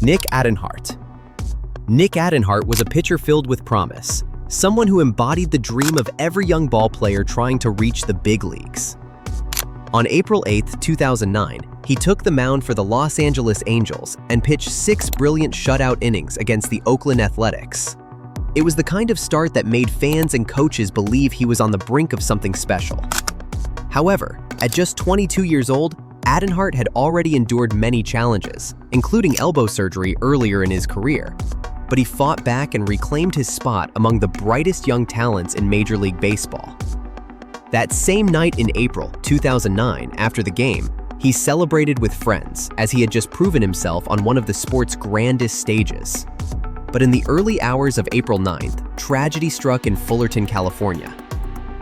Nick Adenhart. Nick Adenhart was a pitcher filled with promise, someone who embodied the dream of every young ball player trying to reach the big leagues. On April 8, 2009, he took the mound for the Los Angeles Angels and pitched 6 brilliant shutout innings against the Oakland Athletics. It was the kind of start that made fans and coaches believe he was on the brink of something special. However, at just 22 years old, Adenhart had already endured many challenges, including elbow surgery earlier in his career. But he fought back and reclaimed his spot among the brightest young talents in Major League Baseball. That same night in April 2009, after the game, he celebrated with friends as he had just proven himself on one of the sport's grandest stages. But in the early hours of April 9th, tragedy struck in Fullerton, California.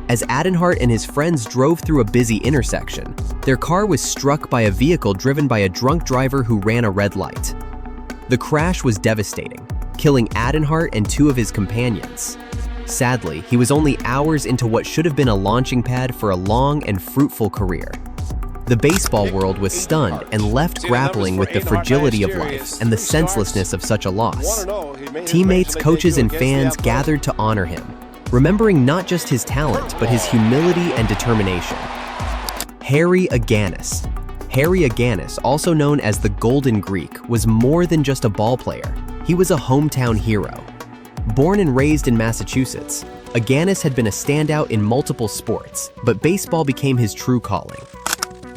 As Adenhart and his friends drove through a busy intersection, their car was struck by a vehicle driven by a drunk driver who ran a red light. The crash was devastating, killing Adenhart and 2 of his companions. Sadly, he was only hours into what should have been a launching pad for a long and fruitful career. The baseball world was stunned and left grappling with the fragility of life and the senselessness of such a loss. Teammates, coaches, and fans gathered to honor him, remembering not just his talent, but his humility and determination. Harry Agganis. Harry Agganis, also known as the Golden Greek, was more than just a ball player. He was a hometown hero. Born and raised in Massachusetts, Agganis had been a standout in multiple sports, but baseball became his true calling.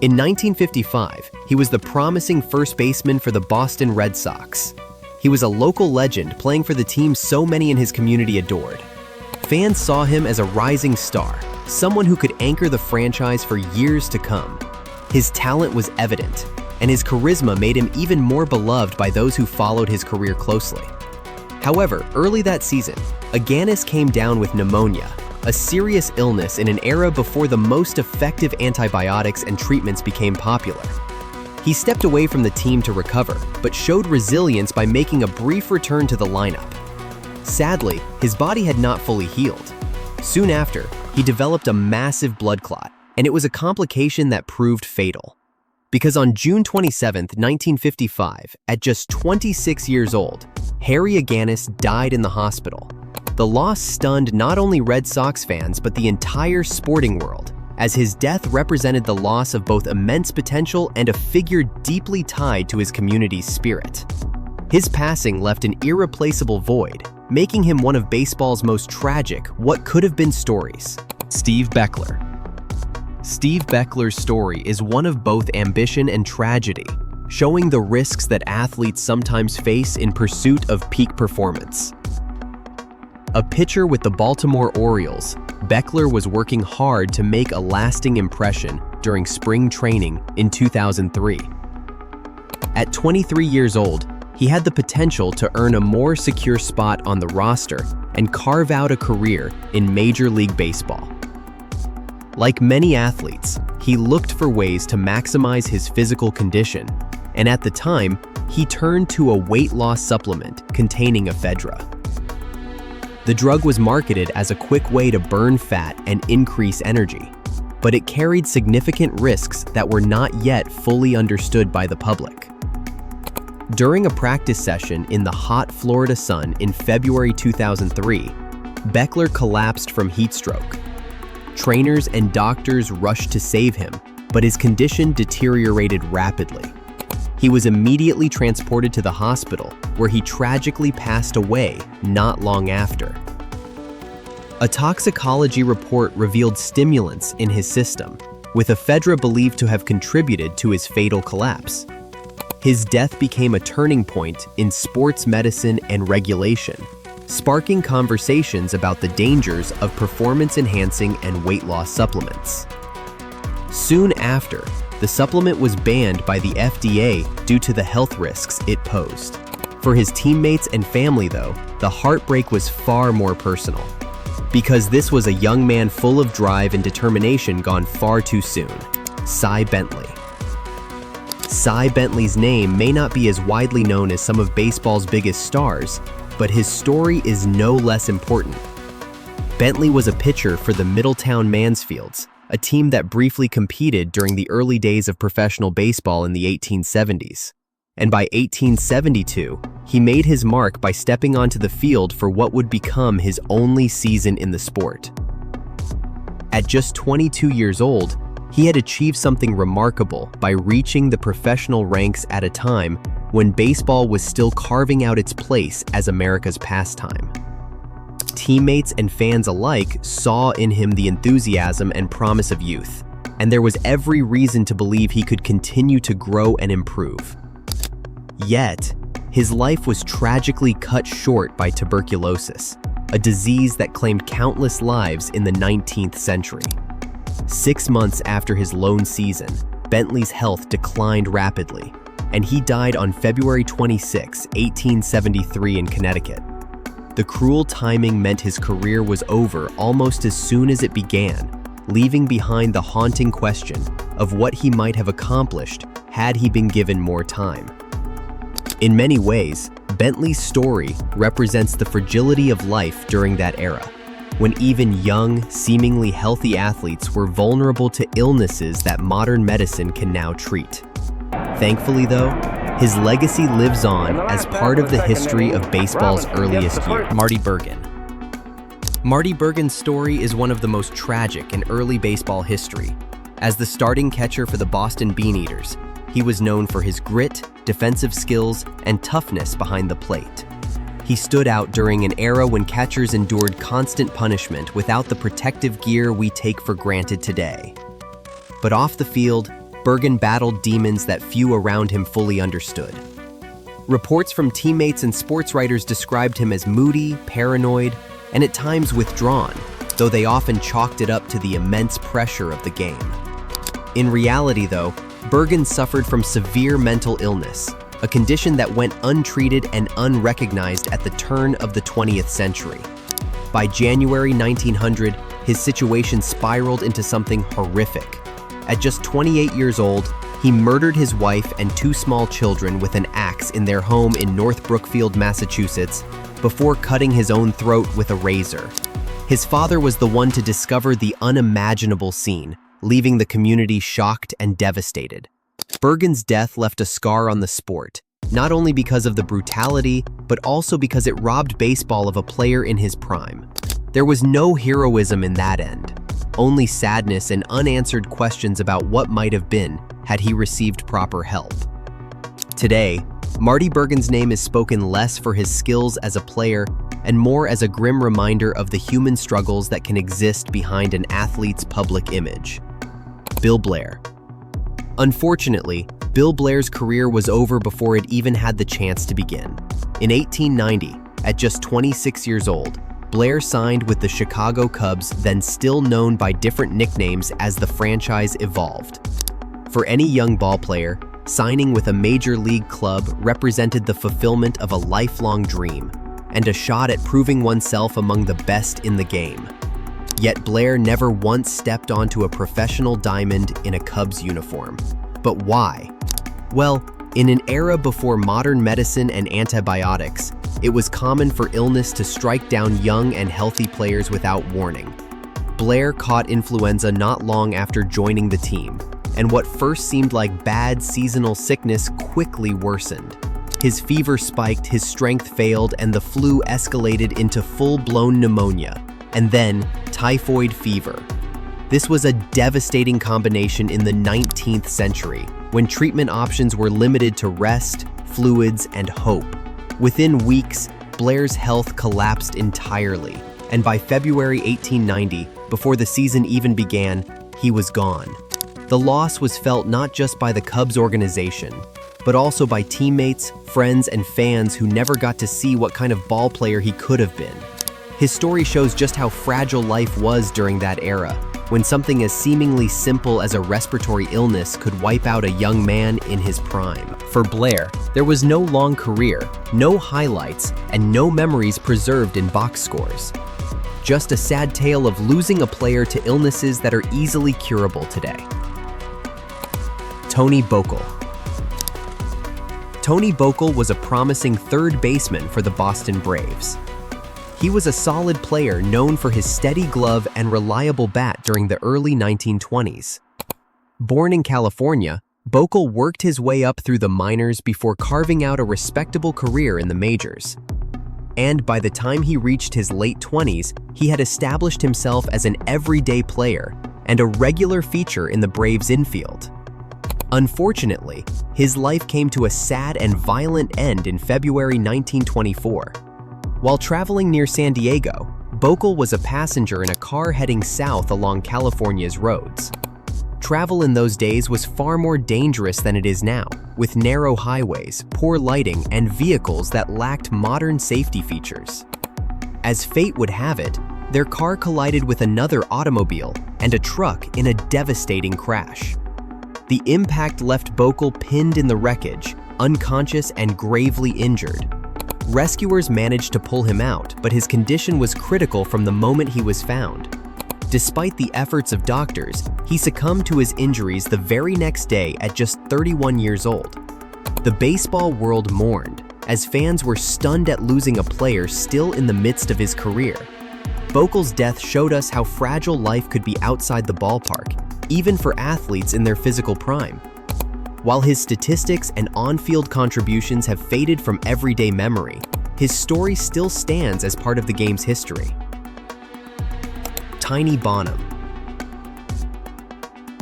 In 1955, he was the promising first baseman for the Boston Red Sox. He was a local legend, playing for the team so many in his community adored. Fans saw him as a rising star, someone who could anchor the franchise for years to come. His talent was evident, and his charisma made him even more beloved by those who followed his career closely. However, early that season, Agganis came down with pneumonia, a serious illness in an era before the most effective antibiotics and treatments became popular. He stepped away from the team to recover, but showed resilience by making a brief return to the lineup. Sadly, his body had not fully healed. Soon after, he developed a massive blood clot, and it was a complication that proved fatal. Because on June 27, 1955, at just 26 years old, Harry Agganis died in the hospital. The loss stunned not only Red Sox fans, but the entire sporting world, as his death represented the loss of both immense potential and a figure deeply tied to his community's spirit. His passing left an irreplaceable void, making him one of baseball's most tragic what could have been stories. Steve Bechler. Steve Bechler's story is one of both ambition and tragedy, showing the risks that athletes sometimes face in pursuit of peak performance. A pitcher with the Baltimore Orioles, Bechler was working hard to make a lasting impression during spring training in 2003. At 23 years old, he had the potential to earn a more secure spot on the roster and carve out a career in Major League Baseball. Like many athletes, he looked for ways to maximize his physical condition, and at the time, he turned to a weight loss supplement containing ephedra. The drug was marketed as a quick way to burn fat and increase energy, but it carried significant risks that were not yet fully understood by the public. During a practice session in the hot Florida sun in February 2003, Bechler collapsed from heat stroke. Trainers and doctors rushed to save him, but his condition deteriorated rapidly. He was immediately transported to the hospital, where he tragically passed away not long after. A toxicology report revealed stimulants in his system, with ephedra believed to have contributed to his fatal collapse. His death became a turning point in sports medicine and regulation, sparking conversations about the dangers of performance-enhancing and weight loss supplements. Soon after, the supplement was banned by the FDA due to the health risks it posed. For his teammates and family, though, the heartbreak was far more personal, because this was a young man full of drive and determination gone far too soon. Cy Bentley. Cy Bentley's name may not be as widely known as some of baseball's biggest stars, but his story is no less important. Bentley was a pitcher for the Middletown Mansfields, a team that briefly competed during the early days of professional baseball in the 1870s. and by 1872, he made his mark by stepping onto the field for what would become his only season in the sport. At just 22 years old, he had achieved something remarkable by reaching the professional ranks at a time when baseball was still carving out its place as America's pastime. Teammates and fans alike saw in him the enthusiasm and promise of youth, and there was every reason to believe he could continue to grow and improve. Yet, his life was tragically cut short by tuberculosis, a disease that claimed countless lives in the 19th century. 6 months after his lone season, Bentley's health declined rapidly, and he died on February 26, 1873 in Connecticut. The cruel timing meant his career was over almost as soon as it began, leaving behind the haunting question of what he might have accomplished had he been given more time. In many ways, Bentley's story represents the fragility of life during that era, when even young, seemingly healthy athletes were vulnerable to illnesses that modern medicine can now treat. Thankfully, though, his legacy lives on as part of the history of baseball's earliest year. Marty Bergen. Marty Bergen's story is one of the most tragic in early baseball history. As the starting catcher for the Boston Beaneaters, he was known for his grit, defensive skills, and toughness behind the plate. He stood out during an era when catchers endured constant punishment without the protective gear we take for granted today. But off the field, Bergen battled demons that few around him fully understood. Reports from teammates and sports writers described him as moody, paranoid, and at times withdrawn, though they often chalked it up to the immense pressure of the game. In reality, though, Bergen suffered from severe mental illness, a condition that went untreated and unrecognized at the turn of the 20th century. By January 1900, his situation spiraled into something horrific. At just 28 years old, he murdered his wife and 2 small children with an axe in their home in North Brookfield, Massachusetts, before cutting his own throat with a razor. His father was the one to discover the unimaginable scene, leaving the community shocked and devastated. Bergen's death left a scar on the sport, not only because of the brutality, but also because it robbed baseball of a player in his prime. There was no heroism in that end, only sadness and unanswered questions about what might have been had he received proper help. Today, Marty Bergen's name is spoken less for his skills as a player and more as a grim reminder of the human struggles that can exist behind an athlete's public image. Bill Blair. Unfortunately, Bill Blair's career was over before it even had the chance to begin. In 1890, at just 26 years old, Blair signed with the Chicago Cubs, then still known by different nicknames as the franchise evolved. For any young ballplayer, signing with a major league club represented the fulfillment of a lifelong dream and a shot at proving oneself among the best in the game. Yet Blair never once stepped onto a professional diamond in a Cubs uniform. But why? Well, in an era before modern medicine and antibiotics, it was common for illness to strike down young and healthy players without warning. Blair caught influenza not long after joining the team, and what first seemed like bad seasonal sickness quickly worsened. His fever spiked, his strength failed, and the flu escalated into full-blown pneumonia, and then typhoid fever. This was a devastating combination in the 19th century, when treatment options were limited to rest, fluids, and hope. Within weeks, Blair's health collapsed entirely, and by February 1890, before the season even began, he was gone. The loss was felt not just by the Cubs organization, but also by teammates, friends, and fans who never got to see what kind of ball player he could have been. His story shows just how fragile life was during that era, when something as seemingly simple as a respiratory illness could wipe out a young man in his prime. For Blair, there was no long career, no highlights, and no memories preserved in box scores. Just a sad tale of losing a player to illnesses that are easily curable today. Tony Bokel. Tony Bokel was a promising third baseman for the Boston Braves. He was a solid player known for his steady glove and reliable bat during the early 1920s. Born in California, Bechler worked his way up through the minors before carving out a respectable career in the majors. And by the time he reached his late 20s, he had established himself as an everyday player and a regular feature in the Braves' infield. Unfortunately, his life came to a sad and violent end in February 1924. While traveling near San Diego, Bechler was a passenger in a car heading south along California's roads. Travel in those days was far more dangerous than it is now, with narrow highways, poor lighting, and vehicles that lacked modern safety features. As fate would have it, their car collided with another automobile and a truck in a devastating crash. The impact left Bechler pinned in the wreckage, unconscious and gravely injured. Rescuers managed to pull him out, but his condition was critical from the moment he was found. Despite the efforts of doctors, he succumbed to his injuries the very next day at just 31 years old. The baseball world mourned, as fans were stunned at losing a player still in the midst of his career. Bechler's death showed us how fragile life could be outside the ballpark, even for athletes in their physical prime. While his statistics and on-field contributions have faded from everyday memory, his story still stands as part of the game's history. Tiny Bonham.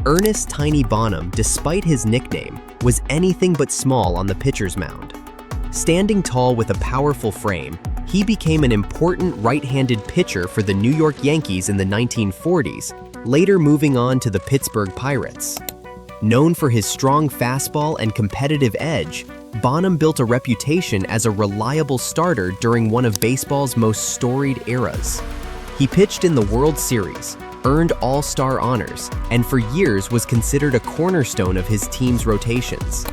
Ernest "Tiny" Bonham, despite his nickname, was anything but small on the pitcher's mound. Standing tall with a powerful frame, he became an important right-handed pitcher for the New York Yankees in the 1940s, later moving on to the Pittsburgh Pirates. Known for his strong fastball and competitive edge, Bonham built a reputation as a reliable starter during one of baseball's most storied eras. He pitched in the World Series, earned All-Star honors, and for years was considered a cornerstone of his team's rotations.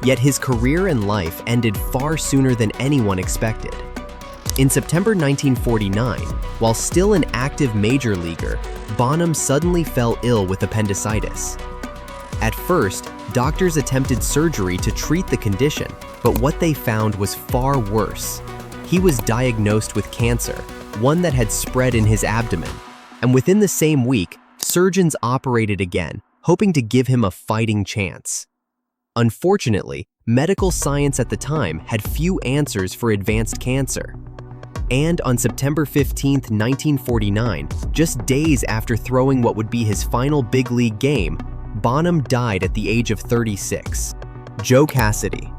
Yet his career and life ended far sooner than anyone expected. In September 1949, while still an active major leaguer, Bonham suddenly fell ill with appendicitis. At first, doctors attempted surgery to treat the condition, but what they found was far worse. He was diagnosed with cancer, one that had spread in his abdomen, and within the same week, surgeons operated again, hoping to give him a fighting chance. Unfortunately, medical science at the time had few answers for advanced cancer. And on September 15, 1949, just days after throwing what would be his final big league game, Bonham died at the age of 36. Joe Cassidy.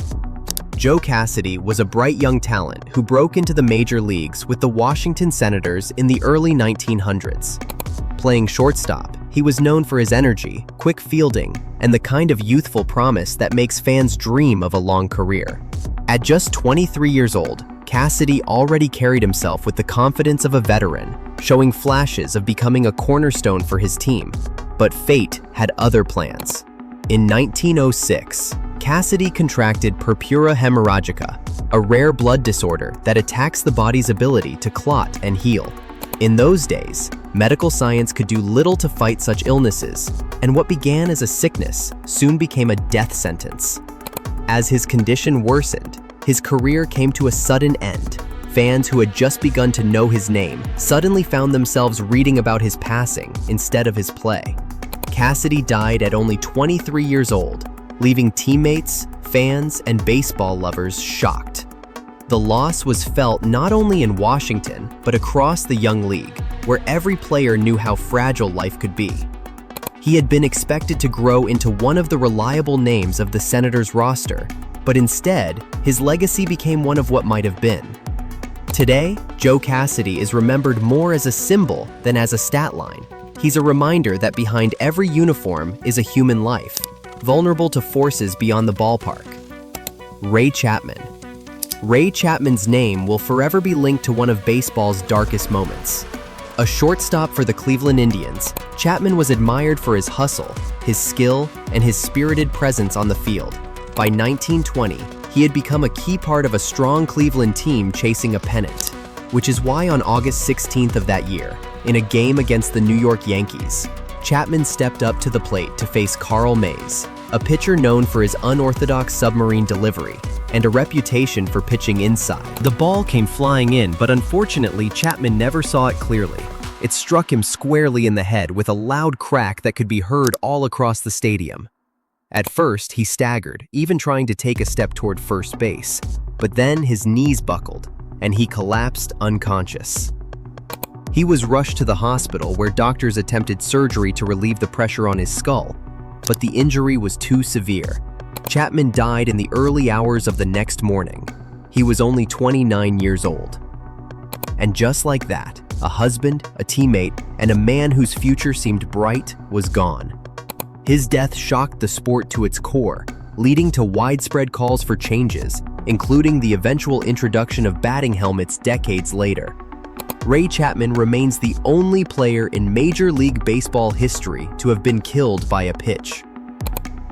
Joe Cassidy was a bright young talent who broke into the major leagues with the Washington Senators in the early 1900s. Playing shortstop, he was known for his energy, quick fielding, and the kind of youthful promise that makes fans dream of a long career. At just 23 years old, Cassidy already carried himself with the confidence of a veteran, showing flashes of becoming a cornerstone for his team. But fate had other plans. In 1906, Cassidy contracted purpura hemorrhagica, a rare blood disorder that attacks the body's ability to clot and heal. In those days, medical science could do little to fight such illnesses, and what began as a sickness soon became a death sentence. As his condition worsened, his career came to a sudden end. Fans who had just begun to know his name suddenly found themselves reading about his passing instead of his play. Cassidy died at only 23 years old, leaving teammates, fans, and baseball lovers shocked. The loss was felt not only in Washington, but across the young league, where every player knew how fragile life could be. He had been expected to grow into one of the reliable names of the Senators roster, but instead, his legacy became one of what might have been. Today, Joe Cassidy is remembered more as a symbol than as a stat line. He's a reminder that behind every uniform is a human life, vulnerable to forces beyond the ballpark. Ray Chapman. Ray Chapman's name will forever be linked to one of baseball's darkest moments. A shortstop for the Cleveland Indians, Chapman was admired for his hustle, his skill, and his spirited presence on the field. By 1920, he had become a key part of a strong Cleveland team chasing a pennant, which is why on August 16th of that year, in a game against the New York Yankees, Chapman stepped up to the plate to face Carl Mays, a pitcher known for his unorthodox submarine delivery and a reputation for pitching inside. The ball came flying in, but unfortunately, Chapman never saw it clearly. It struck him squarely in the head with a loud crack that could be heard all across the stadium. At first, he staggered, even trying to take a step toward first base, but then his knees buckled, and he collapsed unconscious. He was rushed to the hospital where doctors attempted surgery to relieve the pressure on his skull, but the injury was too severe. Chapman died in the early hours of the next morning. He was only 29 years old. And just like that, a husband, a teammate, and a man whose future seemed bright was gone. His death shocked the sport to its core, leading to widespread calls for changes, including the eventual introduction of batting helmets decades later. Ray Chapman remains the only player in Major League Baseball history to have been killed by a pitch.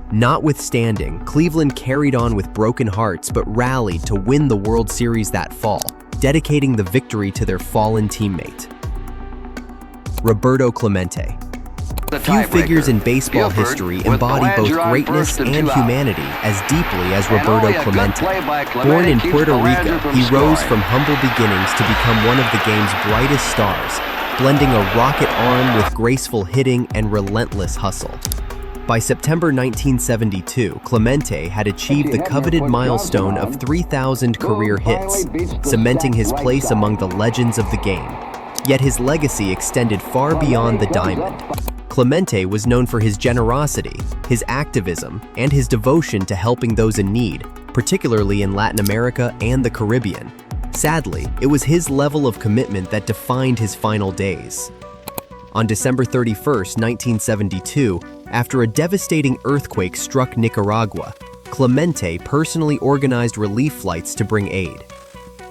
Notwithstanding, Cleveland carried on with broken hearts but rallied to win the World Series that fall, dedicating the victory to their fallen teammate. Roberto Clemente. Few figures in baseball history embody both greatness and humanity as deeply as Roberto Clemente. Born in Puerto Rico, he rose from humble beginnings to become one of the game's brightest stars, blending a rocket arm with graceful hitting and relentless hustle. By September 1972, Clemente had achieved the coveted milestone of 3,000 career hits, cementing his place among the legends of the game. Yet his legacy extended far beyond the diamond. Clemente was known for his generosity, his activism, and his devotion to helping those in need, particularly in Latin America and the Caribbean. Sadly, it was his level of commitment that defined his final days. On December 31, 1972, after a devastating earthquake struck Nicaragua, Clemente personally organized relief flights to bring aid.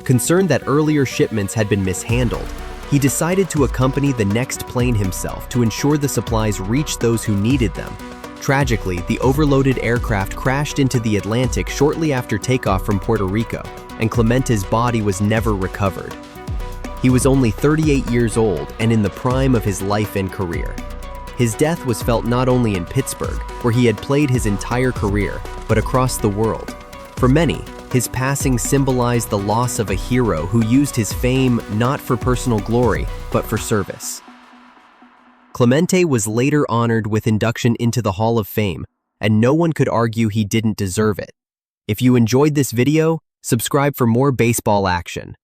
Concerned that earlier shipments had been mishandled, he decided to accompany the next plane himself to ensure the supplies reached those who needed them. Tragically, the overloaded aircraft crashed into the Atlantic shortly after takeoff from Puerto Rico, and Clemente's body was never recovered. He was only 38 years old and in the prime of his life and career. His death was felt not only in Pittsburgh, where he had played his entire career, but across the world. For many, his passing symbolized the loss of a hero who used his fame not for personal glory, but for service. Clemente was later honored with induction into the Hall of Fame, and no one could argue he didn't deserve it. If you enjoyed this video, subscribe for more baseball action.